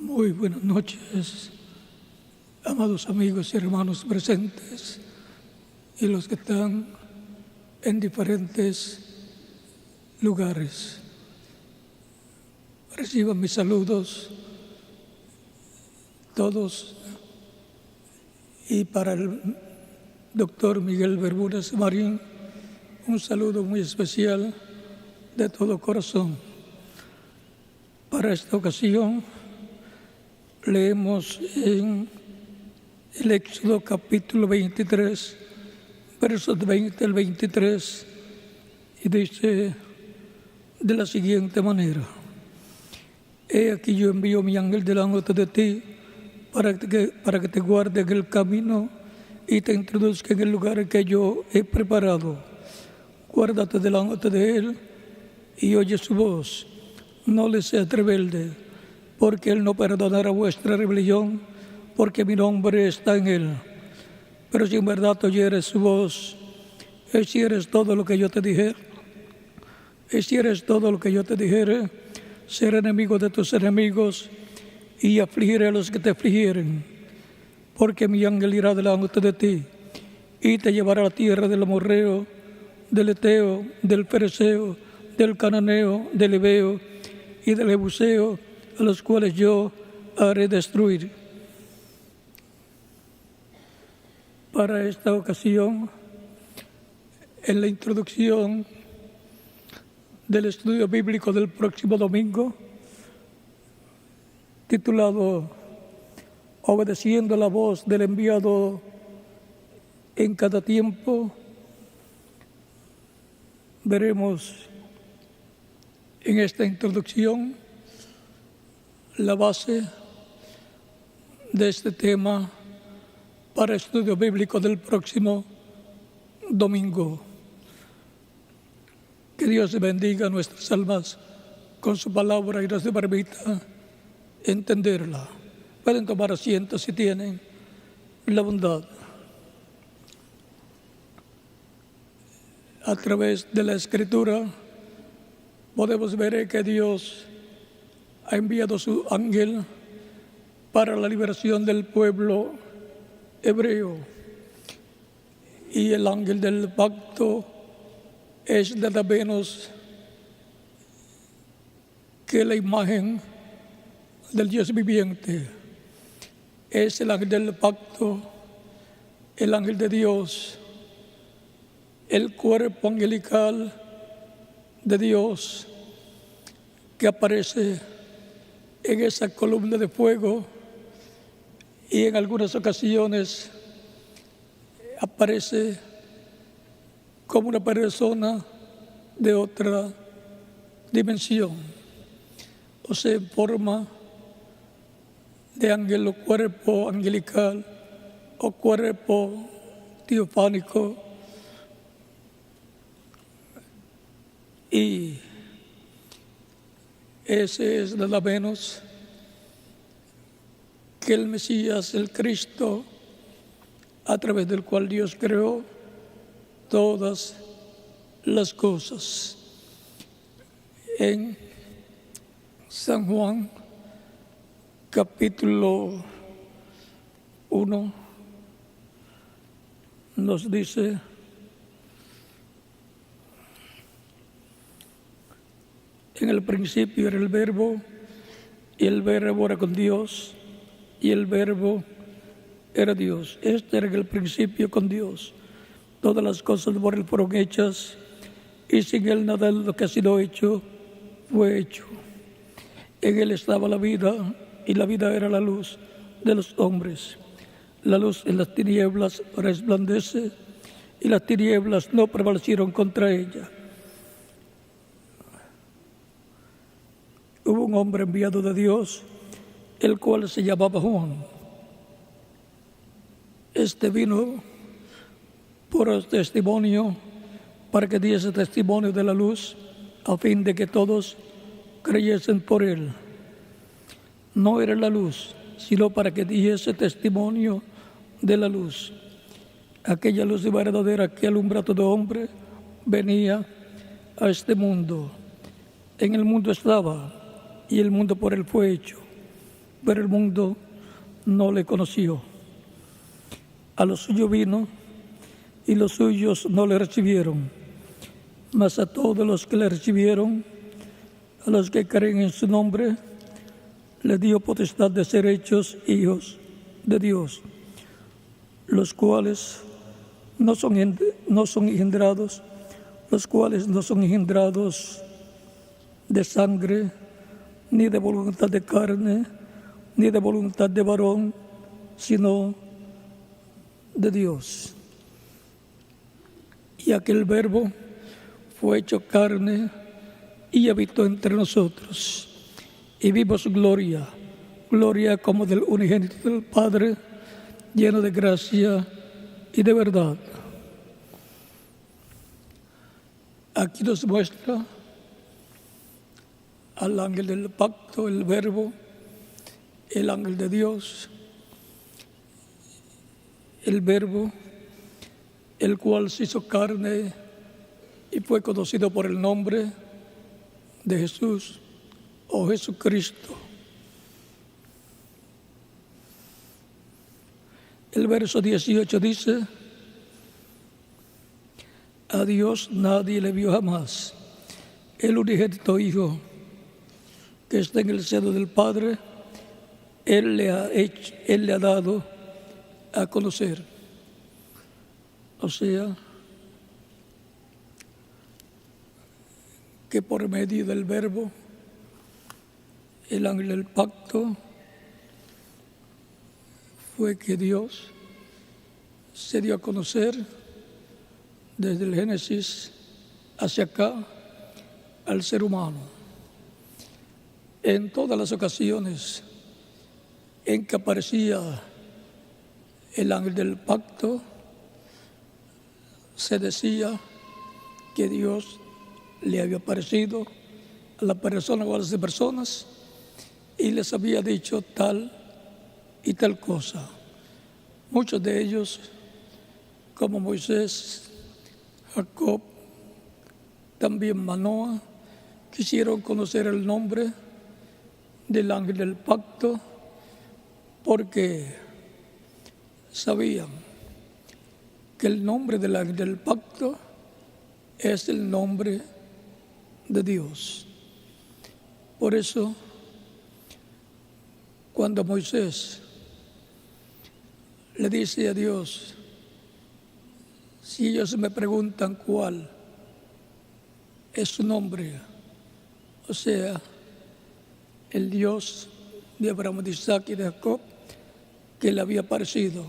Muy buenas noches, amados amigos y hermanos presentes y los que están en diferentes lugares. Reciban mis saludos todos, y para el doctor Miguel Bermúdez Marín un saludo muy especial de todo corazón. Para esta ocasión leemos en el Éxodo capítulo 23, versos 20 al 23, y dice de la siguiente manera: He aquí yo envío mi ángel delante de ti para que te guarde en el camino y te introduzca en el lugar que yo he preparado. Guárdate delante de él y oye su voz. No le seas rebelde, porque él no perdonará vuestra rebelión, porque mi nombre está en él. Pero si en verdad oyeres su voz, hicieres todo lo que yo te dijere, seré enemigo de tus enemigos y afligiré a los que te afligieren. Porque mi ángel irá delante de ti y te llevará a la tierra del amorreo, del eteo, del fereceo, del cananeo, del heveo y del jebuseo, a los cuales yo haré destruir. Para esta ocasión, en la introducción del estudio bíblico del próximo domingo, titulado Obedeciendo la voz del enviado en cada tiempo, veremos en esta introducción la base de este tema para el estudio bíblico del próximo domingo. Que Dios bendiga nuestras almas con su palabra y nos permita entenderla. Pueden tomar asiento si tienen la bondad. A través de la Escritura podemos ver que Dios ha enviado su ángel para la liberación del pueblo hebreo. Y el ángel del pacto es nada menos que la imagen del Dios viviente. Es el ángel del pacto, el ángel de Dios, el cuerpo angelical de Dios que aparece en esa columna de fuego y en algunas ocasiones aparece como una persona de otra dimensión, o sea, en forma de ángel o cuerpo angelical o cuerpo teofánico. Y ese es nada menos que el Mesías, el Cristo, a través del cual Dios creó todas las cosas. En San Juan, capítulo 1, nos dice: En el principio era el Verbo, y el Verbo era con Dios, y el Verbo era Dios. Este era en el principio con Dios. Todas las cosas por él fueron hechas, y sin él nada de lo que ha sido hecho fue hecho. En él estaba la vida, y la vida era la luz de los hombres. La luz en las tinieblas resplandece, y las tinieblas no prevalecieron contra ella. Hubo un hombre enviado de Dios, el cual se llamaba Juan. Este vino por testimonio, para que diese testimonio de la luz, a fin de que todos creyesen por él. No era la luz, sino para que diese testimonio de la luz. Aquella luz verdadera que alumbra a todo hombre venía a este mundo. En el mundo estaba, y el mundo por él fue hecho, pero el mundo no le conoció. A los suyos vino y los suyos no le recibieron. Mas a todos los que le recibieron, a los que creen en su nombre, le dio potestad de ser hechos hijos de Dios, los cuales no son engendrados de sangre, ni de voluntad de carne, ni de voluntad de varón, sino de Dios. Y aquel Verbo fue hecho carne y habitó entre nosotros, y vimos su gloria, gloria como del unigénito del Padre, lleno de gracia y de verdad. Aquí nos muestra al ángel del pacto, el Verbo, el ángel de Dios, el Verbo, el cual se hizo carne y fue conocido por el nombre de Jesús o Jesucristo. El verso 18 dice: a Dios nadie le vio jamás. El unigénito Hijo que está en el seno del Padre, Él le ha dado a conocer. O sea, que por medio del Verbo, el ángel del pacto, fue que Dios se dio a conocer desde el Génesis hacia acá al ser humano. En todas las ocasiones en que aparecía el ángel del pacto, se decía que Dios le había aparecido a la persona o a las personas y les había dicho tal y tal cosa. Muchos de ellos, como Moisés, Jacob, también Manoah, quisieron conocer el nombre del ángel del pacto porque sabían que el nombre del ángel del pacto es el nombre de Dios. Por eso, cuando Moisés le dice a Dios: si ellos me preguntan cuál es su nombre, o sea, el Dios de Abraham, de Isaac y de Jacob, que le había aparecido,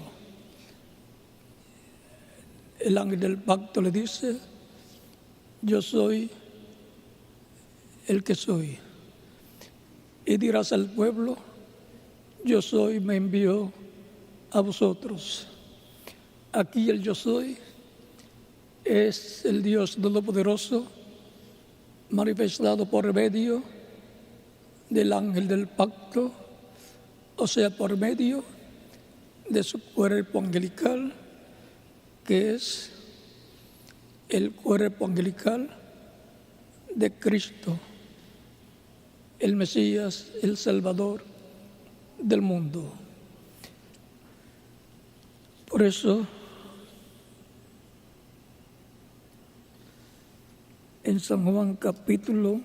el ángel del pacto le dice: yo soy el que soy. Y dirás al pueblo: yo soy, me envió a vosotros. Aquí el yo soy es el Dios Todopoderoso manifestado por medio del ángel del pacto, o sea, por medio de su cuerpo angelical, que es el cuerpo angelical de Cristo, el Mesías, el Salvador del mundo. Por eso, en San Juan capítulo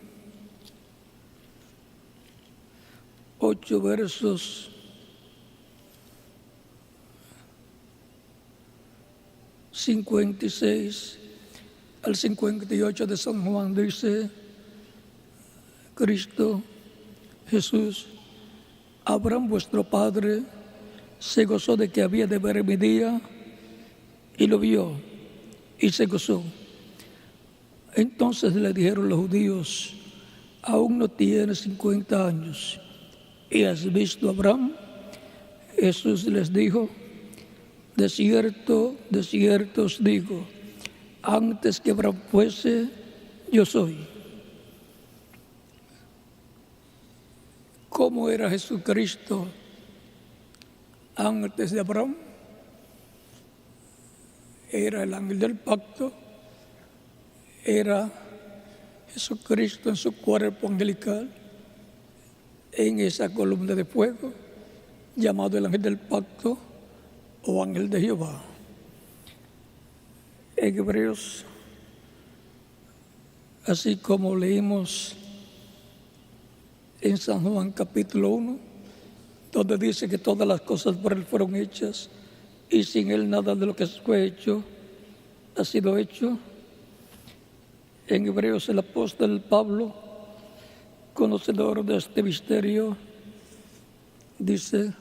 8, versos 56 al 58 de San Juan, dice Cristo Jesús: Abraham vuestro padre se gozó de que había de ver mi día, y lo vio y se gozó. Entonces le dijeron los judíos: aún no tienes 50 años y has visto a Abraham. Jesús les dijo: de cierto os digo, antes que Abraham fuese, yo soy. ¿Cómo era Jesucristo antes de Abraham? Era el ángel del pacto, era Jesucristo en su cuerpo angelical, en esa columna de fuego, llamado el ángel del pacto o ángel de Jehová. En Hebreos, así como leímos en San Juan capítulo 1, donde dice que todas las cosas por Él fueron hechas y sin Él nada de lo que fue hecho ha sido hecho. En Hebreos el apóstol Pablo, conocedor de este misterio, dice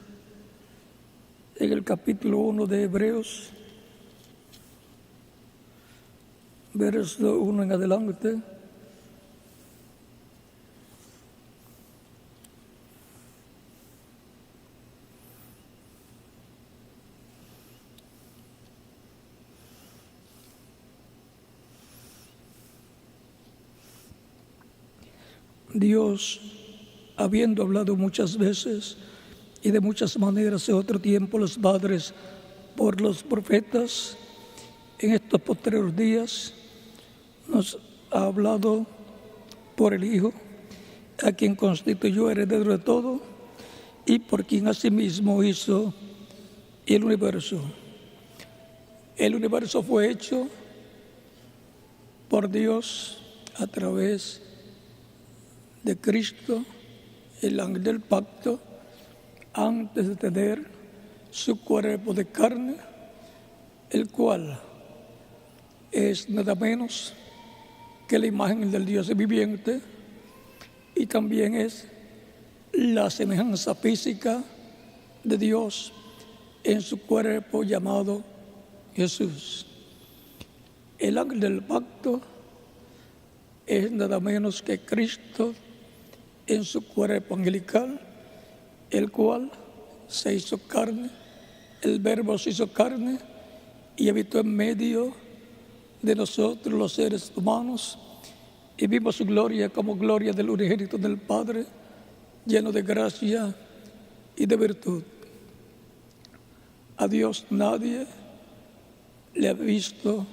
en el capítulo 1 de Hebreos, verso 1 en adelante: Dios, habiendo hablado muchas veces y de muchas maneras en otro tiempo los padres por los profetas, en estos postreros días nos ha hablado por el Hijo, a quien constituyó heredero de todo y por quien asimismo hizo el universo. El universo fue hecho por Dios a través de Cristo, el ángel del pacto, antes de tener su cuerpo de carne, el cual es nada menos que la imagen del Dios viviente y también es la semejanza física de Dios en su cuerpo llamado Jesús. El ángel del pacto es nada menos que Cristo en su cuerpo angelical, el cual se hizo carne, el Verbo se hizo carne y habitó en medio de nosotros los seres humanos, y vimos su gloria como gloria del unigénito del Padre, lleno de gracia y de virtud. A Dios nadie le ha visto,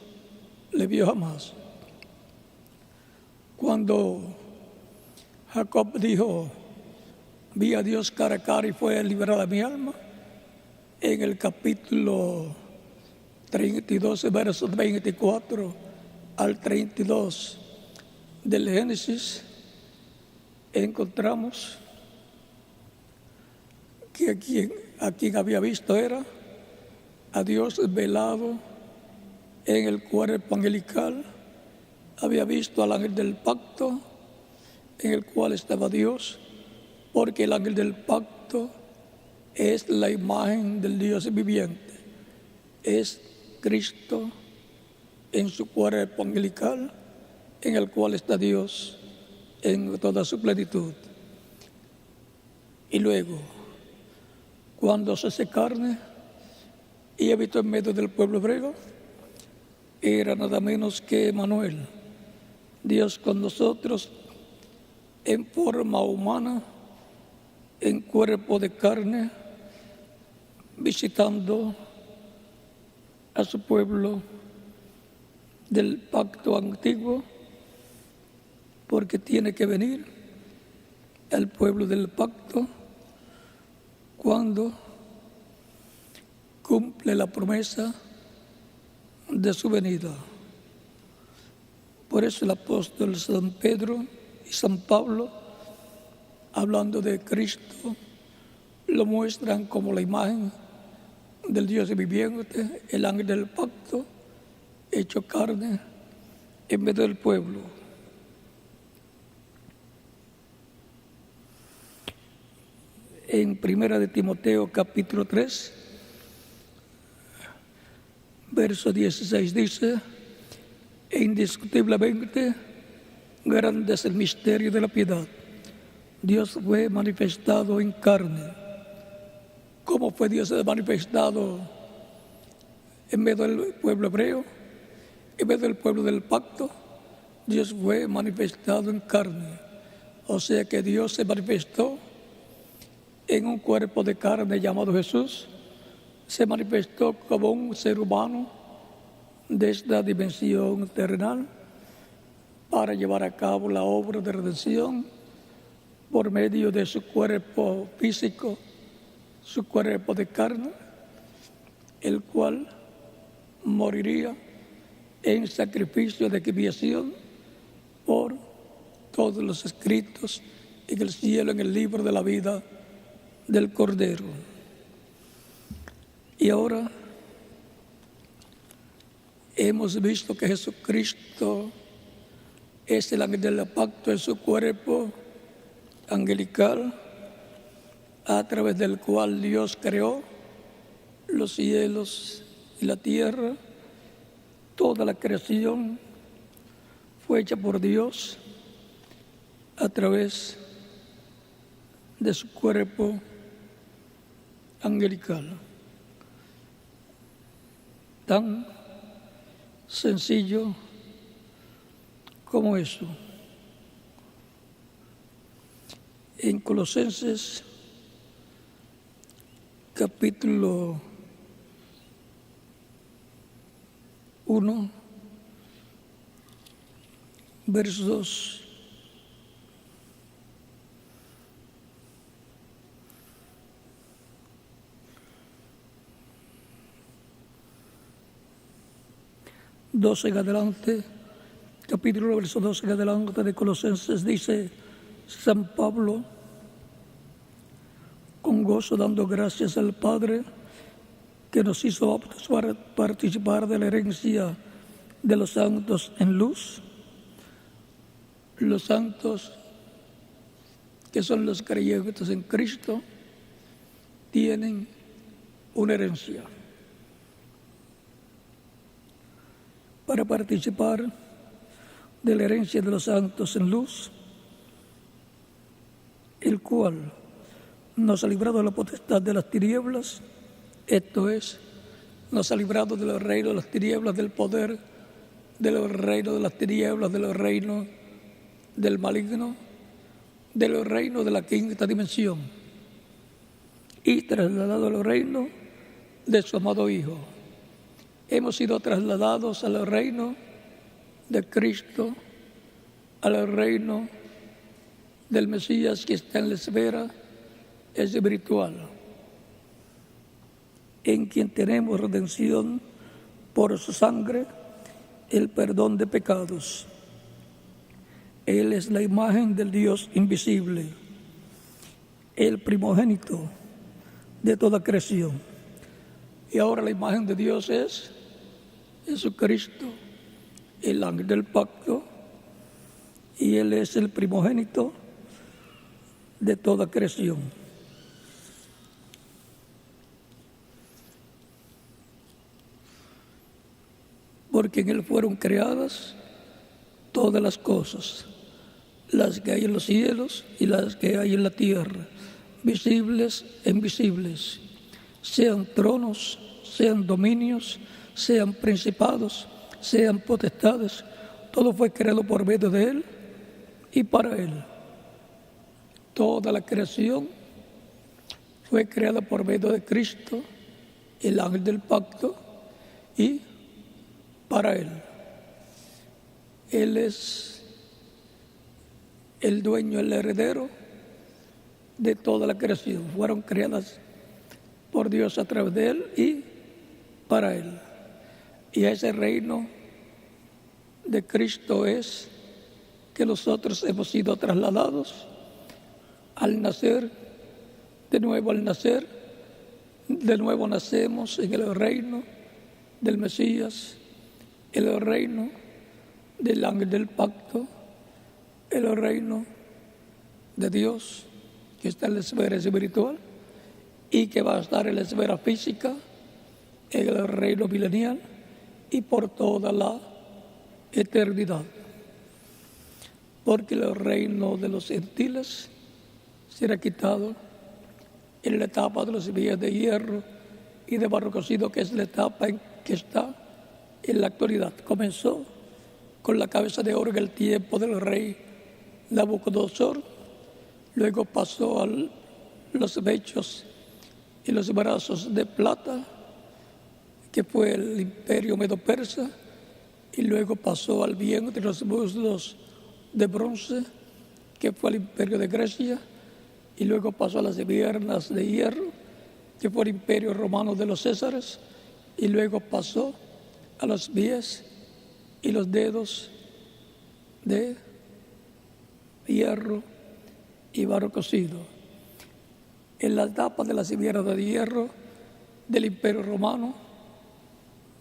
le vio jamás. Cuando Jacob dijo: vi a Dios cara a cara y fue liberada mi alma, en el capítulo 32, versos 24 al 32 del Génesis, encontramos que a quien había visto era a Dios velado en el cuerpo angelical, había visto al ángel del pacto en el cual estaba Dios, porque el ángel del pacto es la imagen del Dios viviente, es Cristo en su cuerpo angelical, en el cual está Dios en toda su plenitud. Y luego, cuando se hace carne y habitó en medio del pueblo hebreo, era nada menos que Emmanuel, Dios con nosotros en forma humana, en cuerpo de carne, visitando a su pueblo del pacto antiguo, porque tiene que venir al pueblo del pacto cuando cumple la promesa de su venida. Por eso el apóstol San Pedro y San Pablo, hablando de Cristo, lo muestran como la imagen del Dios viviente, el ángel del pacto, hecho carne en medio del pueblo. En 1 de Timoteo capítulo 3, verso 16 dice: e indiscutiblemente grande es el misterio de la piedad. Dios fue manifestado en carne. ¿Cómo fue Dios manifestado en medio del pueblo hebreo? En medio del pueblo del pacto, Dios fue manifestado en carne. O sea que Dios se manifestó en un cuerpo de carne llamado Jesús. Se manifestó como un ser humano de esta dimensión terrenal para llevar a cabo la obra de redención por medio de su cuerpo físico, su cuerpo de carne, el cual moriría en sacrificio de expiación por todos los escritos en el cielo, en el libro de la vida del Cordero. Y ahora hemos visto que Jesucristo es el ángel del pacto en su cuerpo angelical, a través del cual Dios creó los cielos y la tierra. Toda la creación fue hecha por Dios a través de su cuerpo angelical. Tan sencillo como eso. En Colosenses capítulo 1, versos 12 en adelante, capítulo verso 12 en adelante de Colosenses, dice San Pablo: con gozo dando gracias al Padre que nos hizo aptos para participar de la herencia de los santos en luz. Los santos, que son los creyentes en Cristo, tienen una herencia. Para participar de la herencia de los santos en luz, el cual nos ha librado de la potestad de las tinieblas, esto es, nos ha librado del reino de las tinieblas, del poder del reino de las tinieblas, del reino del maligno, del reino de la quinta dimensión, y trasladado al reino de su amado Hijo. Hemos sido trasladados al reino de Cristo, al reino del Mesías que está en la esfera espiritual, en quien tenemos redención por su sangre, el perdón de pecados. Él es la imagen del Dios invisible, el primogénito de toda creación. Y ahora la imagen de Dios es Jesucristo, el ángel del pacto, y Él es el primogénito de toda creación. Porque en Él fueron creadas todas las cosas, las que hay en los cielos y las que hay en la tierra, visibles e invisibles, sean tronos, sean dominios, sean principados, sean potestades. Todo fue creado por medio de Él y para Él. Toda la creación fue creada por medio de Cristo, el ángel del pacto, y para Él. Él es el dueño, el heredero de toda la creación. Fueron creadas por Dios a través de Él y para Él. Y a ese reino de Cristo es que nosotros hemos sido trasladados al nacer, de nuevo nacemos en el reino del Mesías, el reino del ángel del pacto, el reino de Dios que está en la esfera espiritual y que va a estar en la esfera física, en el reino milenial y por toda la eternidad. Porque el reino de los gentiles será quitado en la etapa de los días de hierro y de barro cocido, que es la etapa en que está en la actualidad. Comenzó con la cabeza de oro en el tiempo del rey Nabucodonosor, luego pasó a los pechos y los brazos de plata, que fue el imperio medo-persa, y luego pasó al vientre y los muslos de bronce, que fue el imperio de Grecia, y luego pasó a las piernas de hierro, que fue el imperio romano de los Césares, y luego pasó a los pies y los dedos de hierro y barro cocido. En la etapa de las piernas de hierro del imperio romano,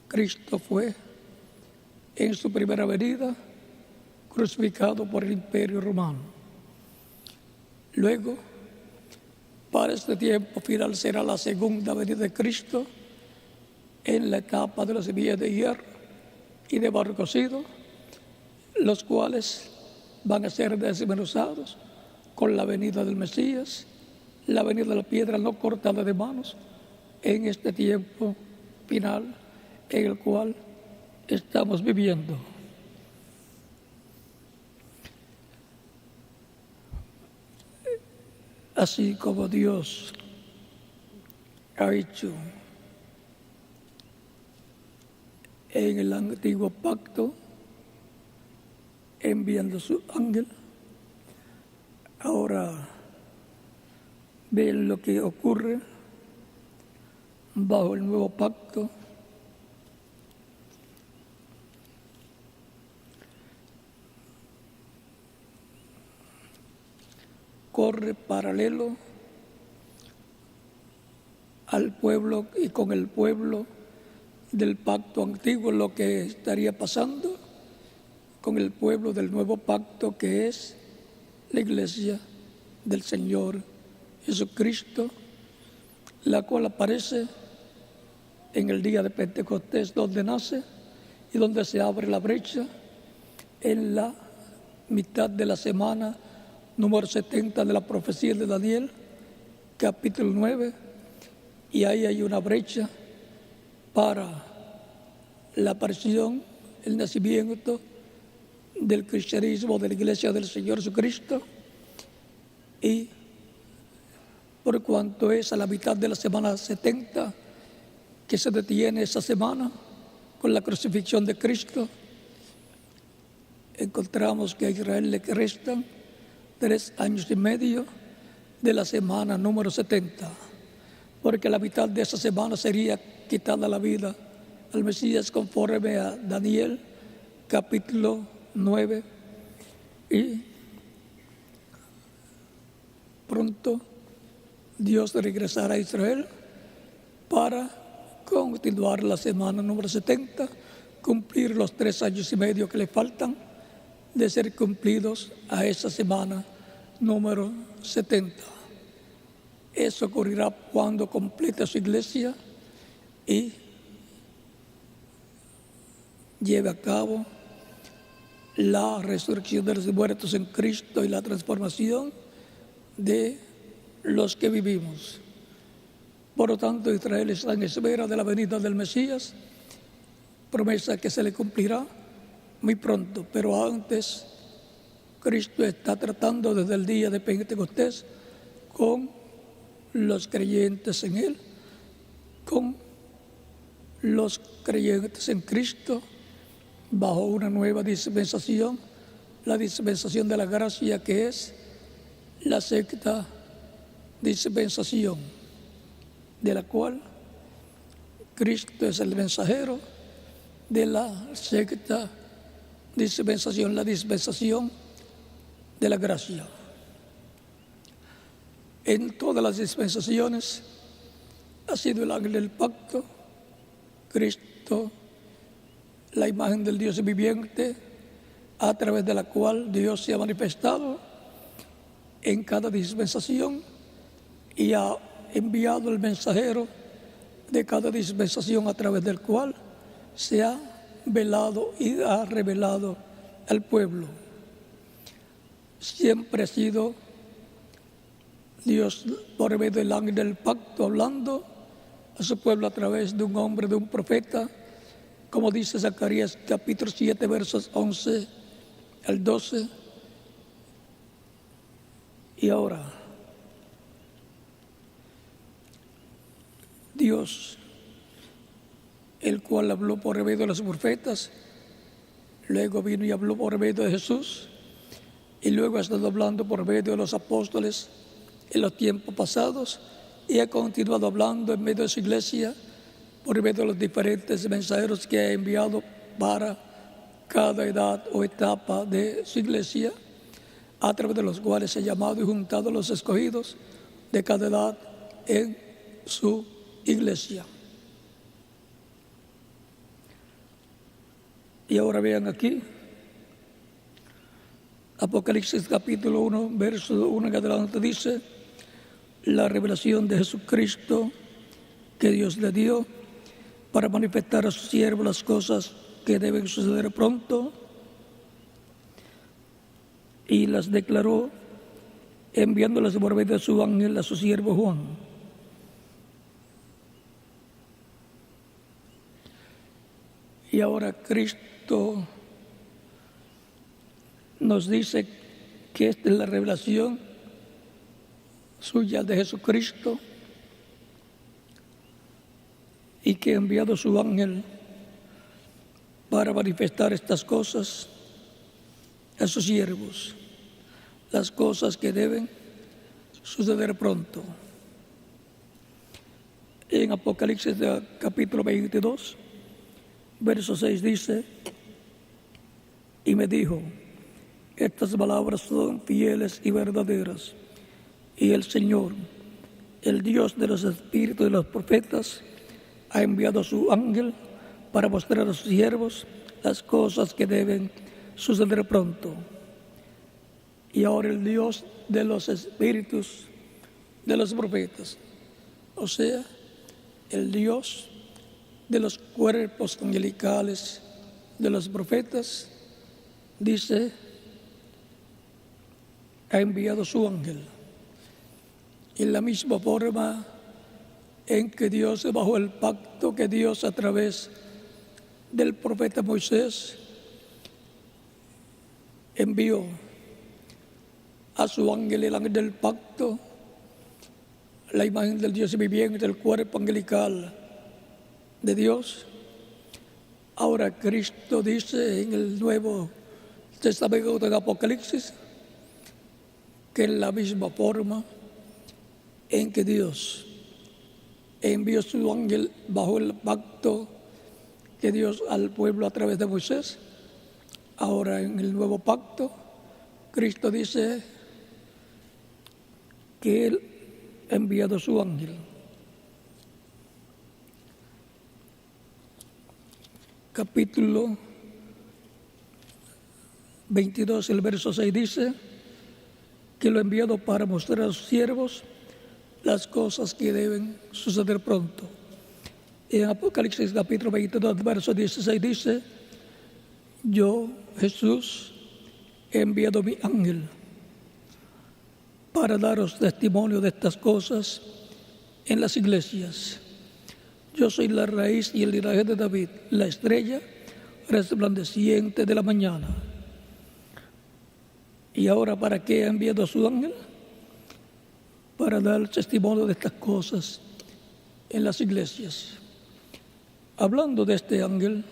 Cristo fue en su primera venida crucificado por el imperio romano. Luego, para este tiempo final será la segunda venida de Cristo en la etapa de las semillas de hierro y de barro cocido, los cuales van a ser desmenuzados con la venida del Mesías, la venida de la piedra no cortada de manos, en este tiempo final en el cual estamos viviendo. Así como Dios ha hecho en el antiguo pacto, enviando su ángel, ahora ven lo que ocurre bajo el nuevo pacto. Corre paralelo al pueblo y con el pueblo del pacto antiguo, lo que estaría pasando con el pueblo del nuevo pacto, que es la iglesia del Señor Jesucristo, la cual aparece en el día de Pentecostés, donde nace y donde se abre la brecha en la mitad de la semana número 70 de la profecía de Daniel, capítulo 9, y ahí hay una brecha para la aparición, el nacimiento del cristianismo, de la iglesia del Señor Jesucristo, y por cuanto es a la mitad de la semana 70 que se detiene esa semana con la crucifixión de Cristo, encontramos que a Israel le restan 3 años y medio de la semana número 70, porque la mitad de esa semana sería quitada la vida al Mesías conforme a Daniel capítulo 9, y pronto Dios regresará a Israel para continuar la semana número 70, cumplir los 3 años y medio que le faltan de ser cumplidos a esa semana número 70. Eso ocurrirá cuando complete su iglesia y lleve a cabo la resurrección de los muertos en Cristo y la transformación de los que vivimos. Por lo tanto, Israel está en espera de la venida del Mesías, promesa que se le cumplirá muy pronto, pero antes Cristo está tratando desde el día de Pentecostés con los creyentes en Él, con los creyentes en Cristo, bajo una nueva dispensación, la dispensación de la gracia, que es la sexta dispensación, de la cual Cristo es el mensajero de la sexta dispensación, la dispensación de la gracia. En todas las dispensaciones ha sido el ángel del pacto, Cristo, la imagen del Dios viviente, a través de la cual Dios se ha manifestado en cada dispensación y ha enviado el mensajero de cada dispensación, a través del cual se ha velado y ha revelado al pueblo. Siempre ha sido Dios por medio del ángel del pacto hablando a su pueblo a través de un hombre, de un profeta, como dice Zacarías capítulo 7 versos 11 al 12. Y ahora Dios, el cual habló por medio de los profetas, luego vino y habló por medio de Jesús, y luego ha estado hablando por medio de los apóstoles en los tiempos pasados y ha continuado hablando en medio de su iglesia por medio de los diferentes mensajeros que ha enviado para cada edad o etapa de su iglesia, a través de los cuales ha llamado y juntado a los escogidos de cada edad en su iglesia. Y ahora vean aquí, Apocalipsis capítulo 1, verso 1 en adelante dice: la revelación de Jesucristo que Dios le dio para manifestar a su siervo las cosas que deben suceder pronto, y las declaró enviándolas por medio de su ángel a su siervo Juan. Y ahora Cristo nos dice que esta es la revelación suya de Jesucristo y que ha enviado su ángel para manifestar estas cosas a sus siervos, las cosas que deben suceder pronto. En Apocalipsis capítulo 22, verso 6 dice: y me dijo, estas palabras son fieles y verdaderas, y el Señor, el Dios de los espíritus de los profetas, ha enviado a su ángel para mostrar a sus siervos las cosas que deben suceder pronto. Y ahora el Dios de los espíritus de los profetas, o sea, el Dios de los cuerpos angelicales de los profetas, dice, ha enviado su ángel. En la misma forma en que Dios, bajo el pacto que Dios a través del profeta Moisés envió a su ángel, el ángel del pacto, la imagen del Dios viviente, del cuerpo angelical de Dios. Ahora Cristo dice en el Nuevo Testamento del Apocalipsis que en la misma forma en que Dios envió su ángel bajo el pacto que Dios al pueblo a través de Moisés, ahora en el nuevo pacto, Cristo dice que Él ha enviado su ángel. Capítulo 22, el verso 6 dice que lo ha enviado para mostrar a sus siervos las cosas que deben suceder pronto. En Apocalipsis capítulo 22, verso 16 dice: yo, Jesús, he enviado mi ángel para daros testimonio de estas cosas en las iglesias. Yo soy la raíz y el linaje de David, la estrella resplandeciente de la mañana. ¿Y ahora para qué ha enviado a su ángel? Para dar testimonio de estas cosas en las iglesias. Hablando de este ángel,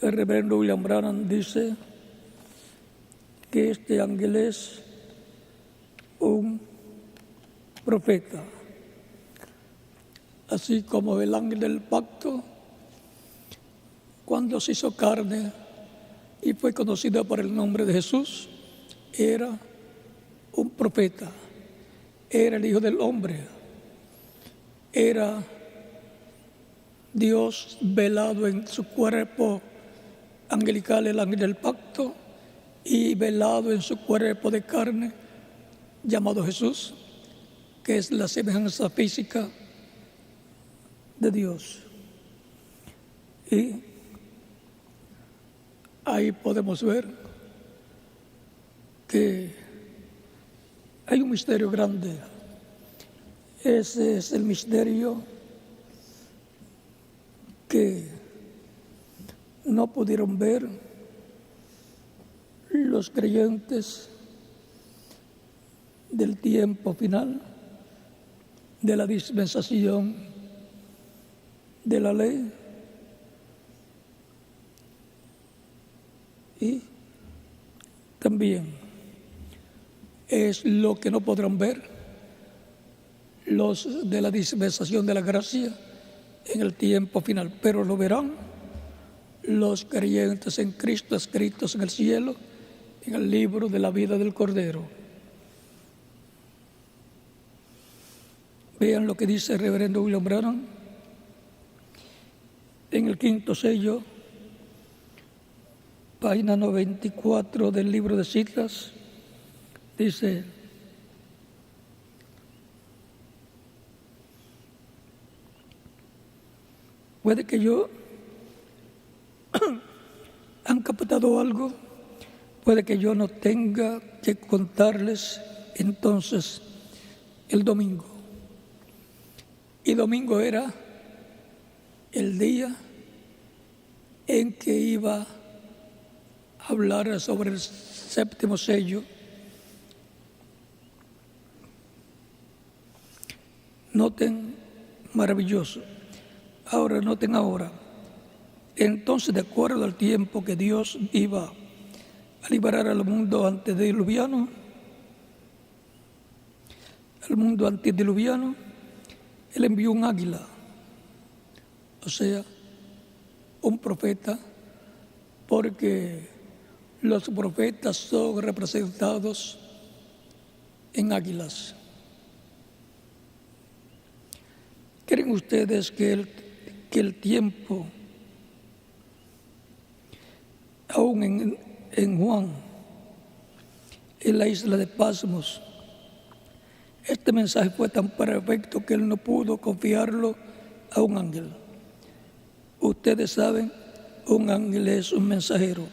el reverendo William Branham dice que este ángel es un profeta, así como el ángel del pacto, cuando se hizo carne y fue conocido por el nombre de Jesús, era un profeta, era el Hijo del Hombre, era Dios velado en su cuerpo angelical, el ángel del pacto, y velado en su cuerpo de carne, llamado Jesús, que es la semejanza física de Dios. Y ahí podemos ver que hay un misterio grande. Ese es el misterio que no pudieron ver los creyentes del tiempo final, de la dispensación de la ley, y también es lo que no podrán ver los de la dispensación de la gracia en el tiempo final, pero lo verán los creyentes en Cristo escritos en el cielo, en el libro de la vida del Cordero. Vean lo que dice el reverendo William Branham en el 5º sello, página 94 del libro de citas. Dice: puede que han captado algo, puede que yo no tenga que contarles entonces el domingo. Y domingo era el día en que iba a hablar sobre el 7º sello. Noten, maravilloso. Ahora, noten ahora. Entonces, de acuerdo al tiempo que Dios iba a liberar al mundo antediluviano, Él envió un águila, o sea, un profeta, porque los profetas son representados en águilas. ¿Creen ustedes que el tiempo, aún en Juan, en la isla de Pasmos, este mensaje fue tan perfecto que él no pudo confiarlo a un ángel? Ustedes saben, un ángel es un mensajero,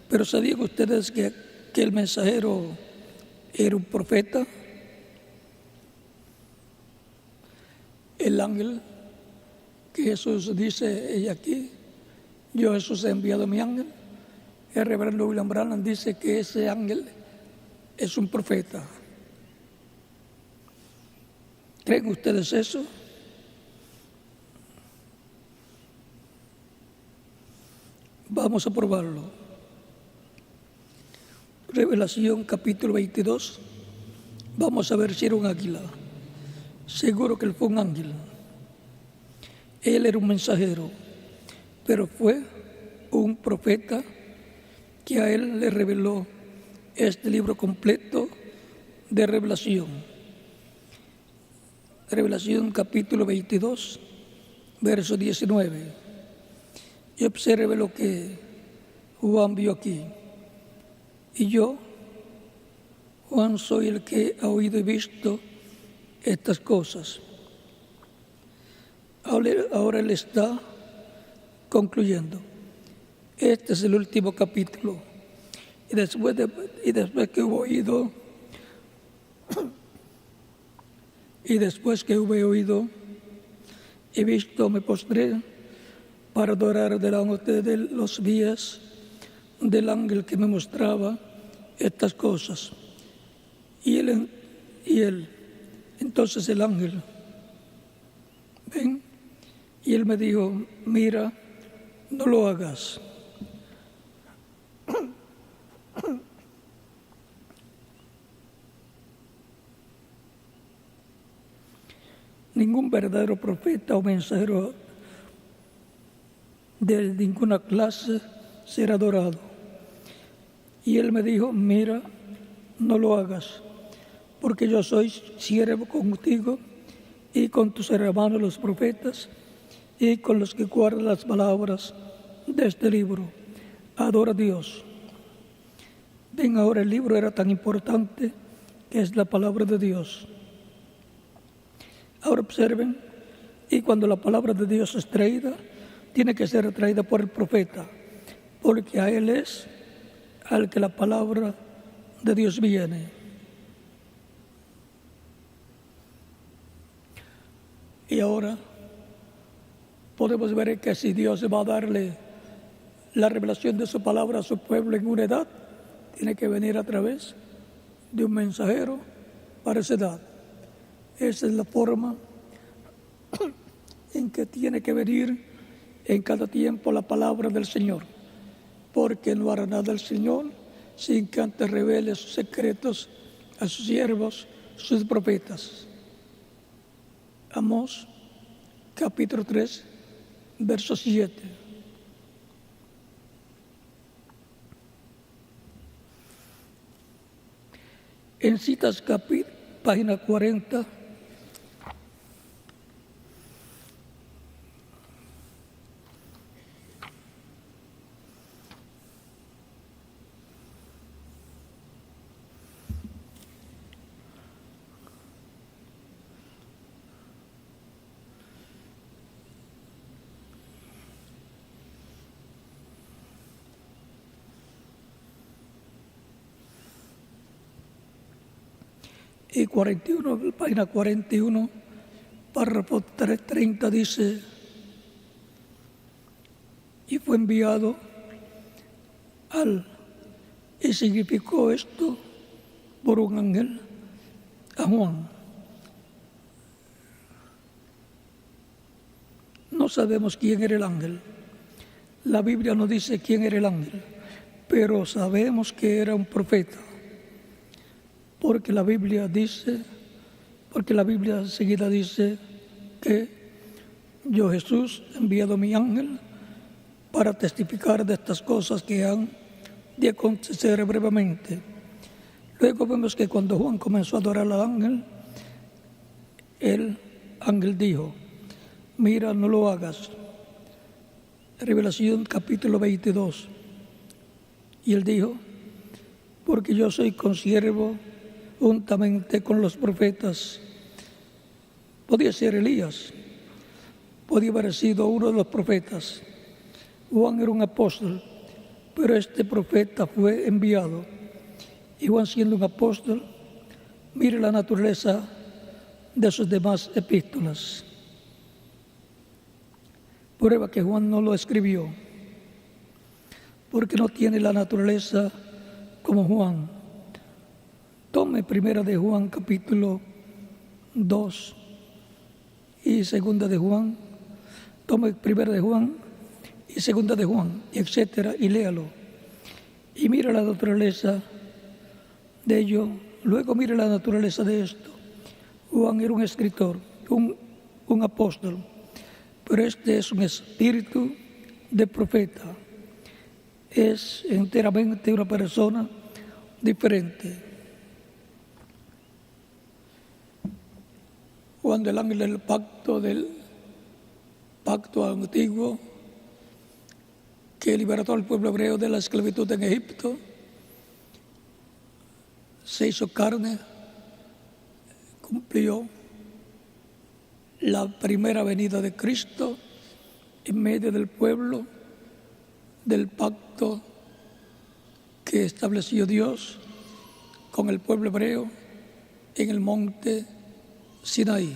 pero ¿sabían ustedes que el mensajero era un profeta? El ángel que Jesús dice aquí: yo Jesús he enviado a mi ángel. El reverendo William Branham dice que ese ángel es un profeta. ¿Creen ustedes eso? Vamos a probarlo. Revelación capítulo 22. Vamos a ver si era un águila. Seguro que él fue un ángel. Él era un mensajero, pero fue un profeta que a él le reveló este libro completo de revelación. Revelación capítulo 22, verso 19. Y observe lo que Juan vio aquí. Y yo, Juan, soy el que ha oído y visto estas cosas. Ahora él está concluyendo. Este es el último capítulo. Y después que hube oído y visto, me postré para adorar delante de los pies del ángel que me mostraba estas cosas. Y él, entonces el ángel, ven, y él me dijo: mira, no lo hagas. Ningún verdadero profeta o mensajero de ninguna clase será adorado. Y él me dijo: mira, no lo hagas, porque yo soy siervo contigo y con tus hermanos los profetas y con los que guardan las palabras de este libro. Adora a Dios. Ven, ahora el libro era tan importante que es la palabra de Dios. Ahora observen, y cuando la palabra de Dios es traída, tiene que ser traída por el profeta, porque a él es al que la palabra de Dios viene. Y ahora podemos ver que si Dios va a darle la revelación de su palabra a su pueblo en una edad, tiene que venir a través de un mensajero para esa edad. Esa es la forma en que tiene que venir en cada tiempo la palabra del Señor, porque no hará nada el Señor sin que antes revele sus secretos a sus siervos, sus profetas. Amós, capítulo 3, verso 7. En Citas, página 40, y 41, página 41, párrafo 330 dice: y fue enviado y significó esto por un ángel a Juan. No sabemos quién era el ángel. La Biblia no dice quién era el ángel, pero sabemos que era un profeta. Porque la Biblia enseguida dice que yo, Jesús, he enviado a mi ángel para testificar de estas cosas que han de acontecer brevemente. Luego vemos que cuando Juan comenzó a adorar al ángel, el ángel dijo: mira, no lo hagas. Revelación capítulo 22. Y él dijo: porque yo soy consiervo juntamente con los profetas. Podía ser Elías, podía haber sido uno de los profetas. Juan era un apóstol, pero este profeta fue enviado. Y Juan, siendo un apóstol, mire la naturaleza de sus demás epístolas. Prueba que Juan no lo escribió, porque no tiene la naturaleza como Juan. Tome primera de Juan capítulo 2 y segunda de Juan. Tome primera de Juan y segunda de Juan, etcétera, y léalo. Y mira la naturaleza de ello. Luego mira la naturaleza de esto. Juan era un escritor, un apóstol, pero este es un espíritu de profeta. Es enteramente una persona diferente. Cuando el ángel del pacto antiguo que libertó al pueblo hebreo de la esclavitud en Egipto, se hizo carne, cumplió la primera venida de Cristo en medio del pueblo, del pacto que estableció Dios con el pueblo hebreo en el monte Sinaí.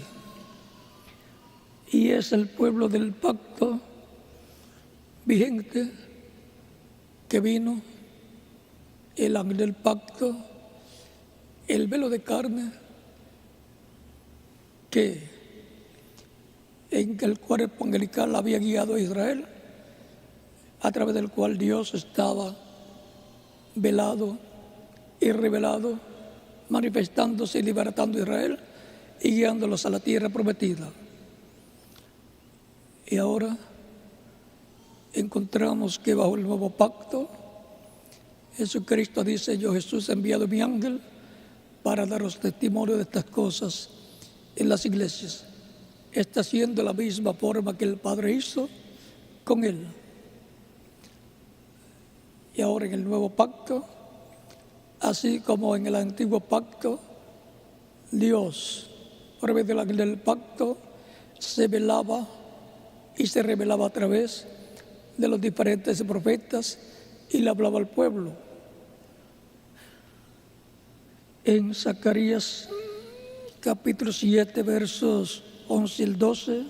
Y es el pueblo del pacto vigente que vino, el ángel del pacto, el velo de carne que en el cuerpo angelical había guiado a Israel, a través del cual Dios estaba velado y revelado, manifestándose y libertando a Israel y guiándolos a la tierra prometida. Y ahora encontramos que bajo el nuevo pacto, Jesucristo dice: yo, Jesús, he enviado a mi ángel para daros testimonio de estas cosas en las iglesias. Está haciendo la misma forma que el Padre hizo con él. Y ahora en el nuevo pacto, así como en el antiguo pacto, Dios, por medio del ángel del pacto, se velaba y se revelaba a través de los diferentes profetas y le hablaba al pueblo. En Zacarías capítulo 7, versos 11 y 12,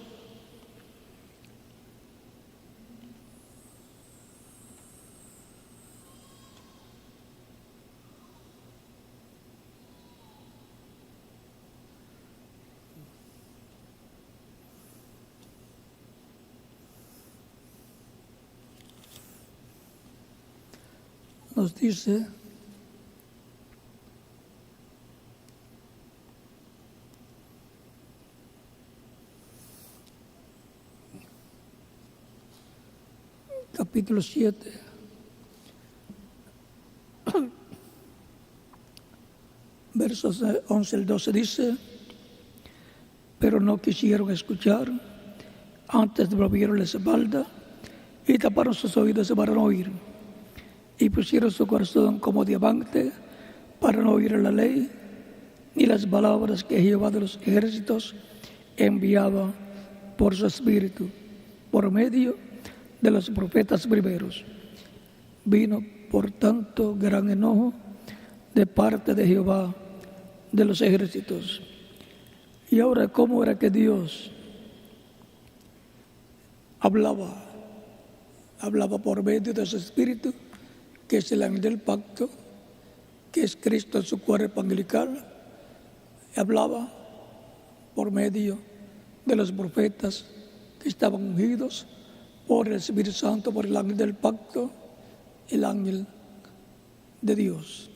nos dice: capítulo 7, versos 11 al 12 dice: pero no quisieron escuchar, antes volvieron la espalda y taparon sus oídos para no oír, y pusieron su corazón como diamante para no oír la ley ni las palabras que Jehová de los ejércitos enviaba por su espíritu, por medio de los profetas primeros. Vino, por tanto, gran enojo de parte de Jehová de los ejércitos. Y ahora, ¿cómo era que Dios hablaba por medio de su espíritu, que es el ángel del pacto, que es Cristo en su cuerpo angelical? Hablaba por medio de los profetas que estaban ungidos por el Espíritu Santo, por el ángel del pacto, el ángel de Dios,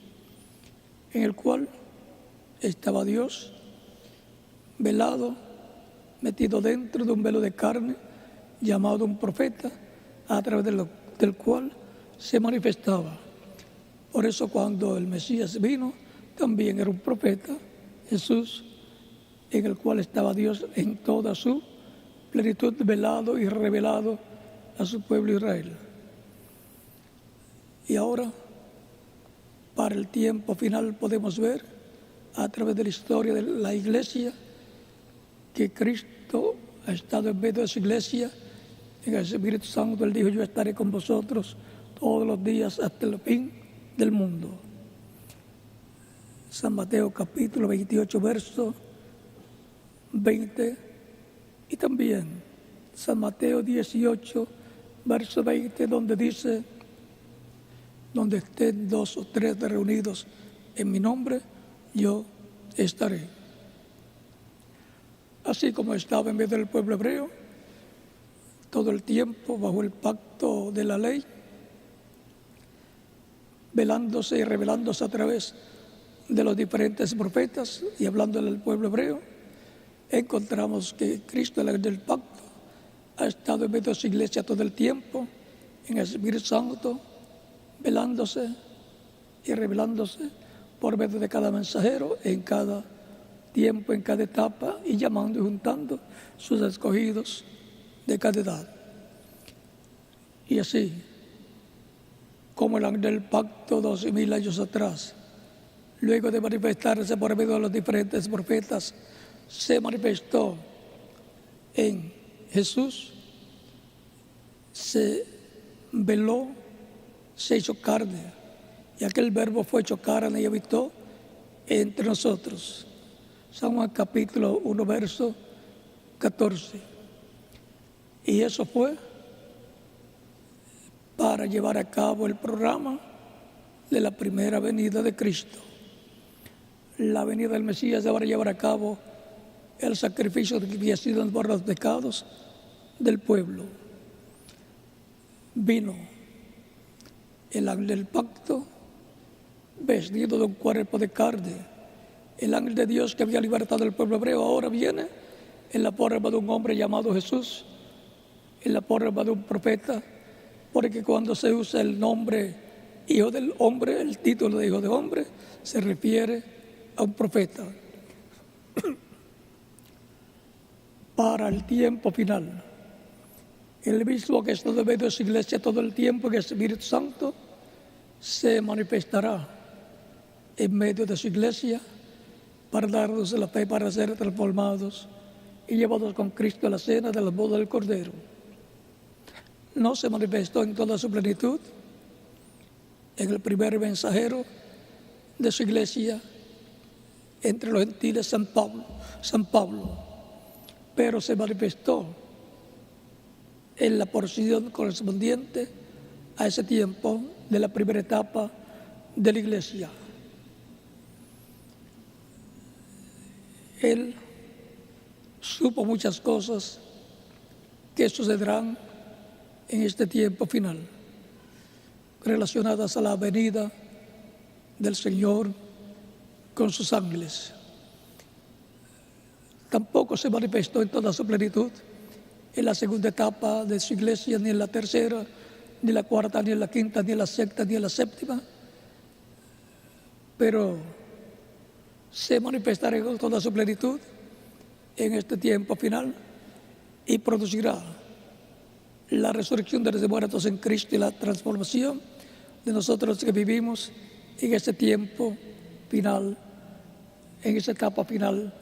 en el cual estaba Dios velado, metido dentro de un velo de carne, llamado un profeta, a través del cual se manifestaba. Por eso cuando el Mesías vino, también era un profeta, Jesús, en el cual estaba Dios en toda su plenitud, velado y revelado a su pueblo Israel. Y ahora, para el tiempo final, podemos ver a través de la historia de la iglesia que Cristo ha estado en medio de su iglesia. En el Espíritu Santo Él dijo: yo estaré con vosotros todos los días hasta el fin del mundo. San Mateo capítulo 28, verso 20, y también San Mateo 18, verso 20, donde dice: donde estén 2 o 3 reunidos en mi nombre, yo estaré. Así como estaba en medio del pueblo hebreo todo el tiempo bajo el pacto de la ley, velándose y revelándose a través de los diferentes profetas y hablándole al pueblo hebreo, encontramos que Cristo, el ángel del pacto, ha estado en medio de su iglesia todo el tiempo, en el Espíritu Santo, velándose y revelándose por medio de cada mensajero, en cada tiempo, en cada etapa, y llamando y juntando sus escogidos de cada edad. Y así, como el ángel del pacto 12,000 años atrás, luego de manifestarse por medio de los diferentes profetas, se manifestó en Jesús, se veló, se hizo carne, y aquel verbo fue hecho carne y habitó entre nosotros. San Juan capítulo 1, verso 14. Y eso fue para llevar a cabo el programa de la primera venida de Cristo. La venida del Mesías de ahora llevar a cabo el sacrificio que había sido por los pecados del pueblo. Vino el ángel del pacto, vestido de un cuerpo de carne. El ángel de Dios que había libertado al pueblo hebreo ahora viene en la forma de un hombre llamado Jesús, en la forma de un profeta, porque cuando se usa el nombre Hijo del Hombre, el título de Hijo de Hombre, se refiere a un profeta. Para el tiempo final, el mismo que está en medio de su iglesia todo el tiempo, que el Espíritu Santo se manifestará en medio de su iglesia para darnos la fe, para ser transformados y llevados con Cristo a la cena de la boda del Cordero. No se manifestó en toda su plenitud en el primer mensajero de su iglesia entre los gentiles, San Pablo, pero se manifestó en la porción correspondiente a ese tiempo de la primera etapa de la iglesia. Él supo muchas cosas que sucederán en este tiempo final, relacionadas a la venida del Señor con sus ángeles. Tampoco se manifestó en toda su plenitud en la segunda etapa de su iglesia, ni en la tercera, ni la cuarta, ni la quinta, ni la sexta, ni la séptima, pero se manifestará con toda su plenitud en este tiempo final y producirá la resurrección de los muertos en Cristo y la transformación de nosotros que vivimos en ese tiempo final, en esa etapa final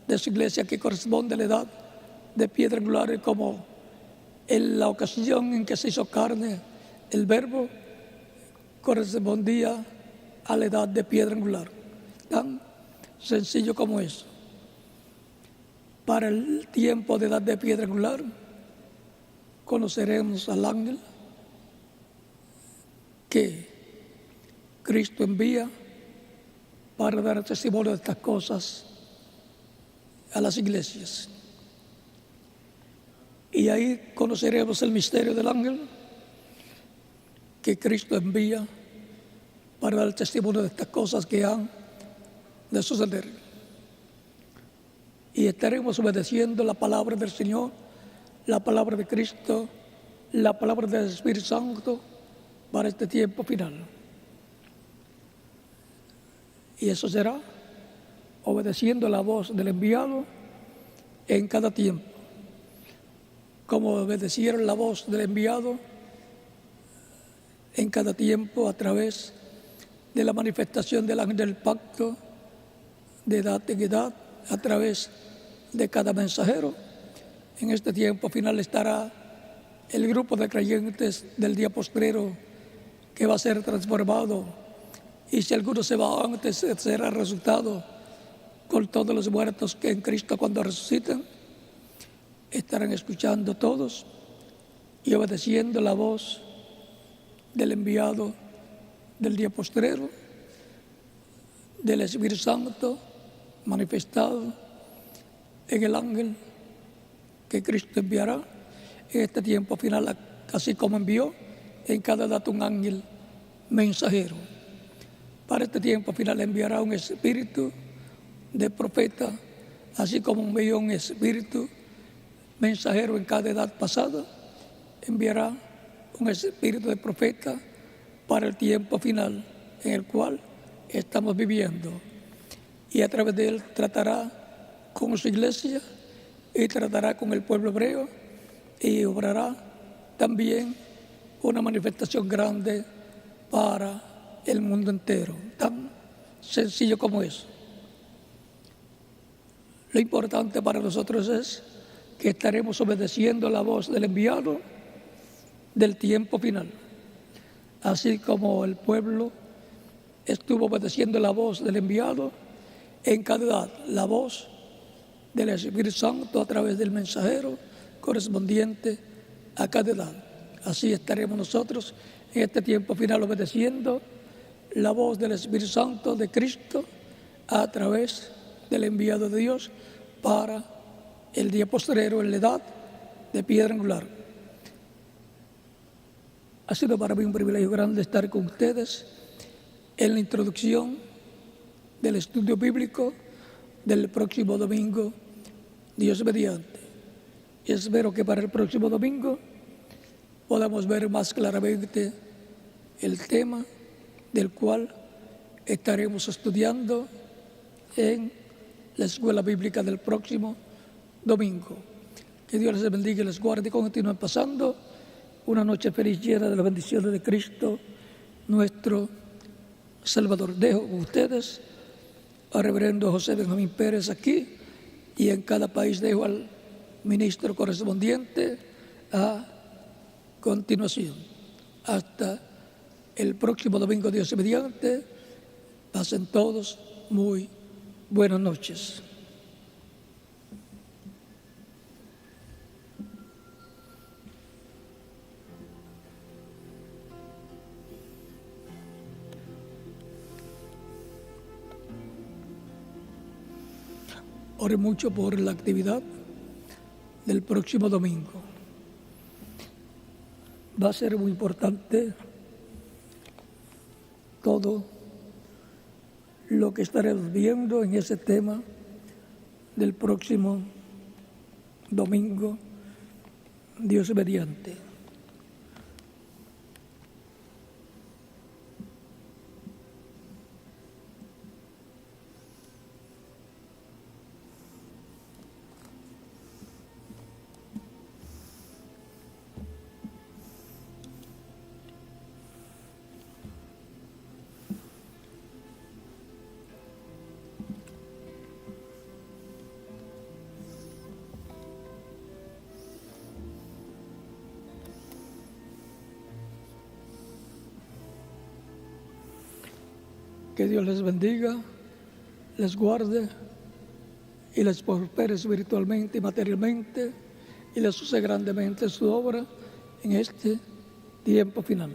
de su iglesia que corresponde a la edad de piedra angular, como en la ocasión en que se hizo carne el Verbo correspondía a la edad de piedra angular. Tan sencillo como eso. Para el tiempo de edad de piedra angular conoceremos al ángel que Cristo envía para dar testimonio de estas cosas a las iglesias. Y ahí conoceremos el misterio del ángel que Cristo envía para dar testimonio de estas cosas que han de suceder. Y estaremos obedeciendo la palabra del Señor, la palabra de Cristo, la palabra del Espíritu Santo para este tiempo final. Y eso será obedeciendo la voz del enviado en cada tiempo, como obedecieron la voz del enviado en cada tiempo a través de la manifestación del ángel del pacto de edad en edad, a través de cada mensajero. En este tiempo final estará el grupo de creyentes del día postrero que va a ser transformado, y si alguno se va antes será resultado con todos los muertos que en Cristo cuando resuciten estarán escuchando todos y obedeciendo la voz del enviado del día postrero, del Espíritu Santo manifestado en el ángel que Cristo enviará en este tiempo final, así como envió en cada edad un ángel mensajero. Para este tiempo final enviará un espíritu de profeta, así como envió un espíritu mensajero en cada edad pasada, enviará un espíritu de profeta para el tiempo final en el cual estamos viviendo. Y a través de él tratará con su iglesia y tratará con el pueblo hebreo y obrará también una manifestación grande para el mundo entero, tan sencillo como eso. Lo importante para nosotros es que estaremos obedeciendo la voz del enviado del tiempo final, así como el pueblo estuvo obedeciendo la voz del enviado en cada edad, la voz del Espíritu Santo a través del mensajero correspondiente a cada edad. Así estaremos nosotros en este tiempo final obedeciendo la voz del Espíritu Santo de Cristo a través del enviado de Dios para el día postrero en la edad de piedra angular. Ha sido para mí un privilegio grande estar con ustedes en la introducción del estudio bíblico del próximo domingo, Dios mediante. Y espero que para el próximo domingo podamos ver más claramente el tema del cual estaremos estudiando en la escuela bíblica del próximo domingo. Que Dios les bendiga y les guarde y continúen pasando una noche feliz llena de las bendiciones de Cristo, nuestro Salvador. Dejo con ustedes al reverendo José Benjamín Pérez aquí, y en cada país dejo al ministro correspondiente a continuación. Hasta el próximo domingo, Dios mediante. Pasen todos muy buenas noches. Ore mucho por la actividad del próximo domingo. Va a ser muy importante todo lo que estaremos viendo en ese tema del próximo domingo, Dios mediante. Que Dios les bendiga, les guarde y les prospere espiritualmente y materialmente y les use grandemente su obra en este tiempo final.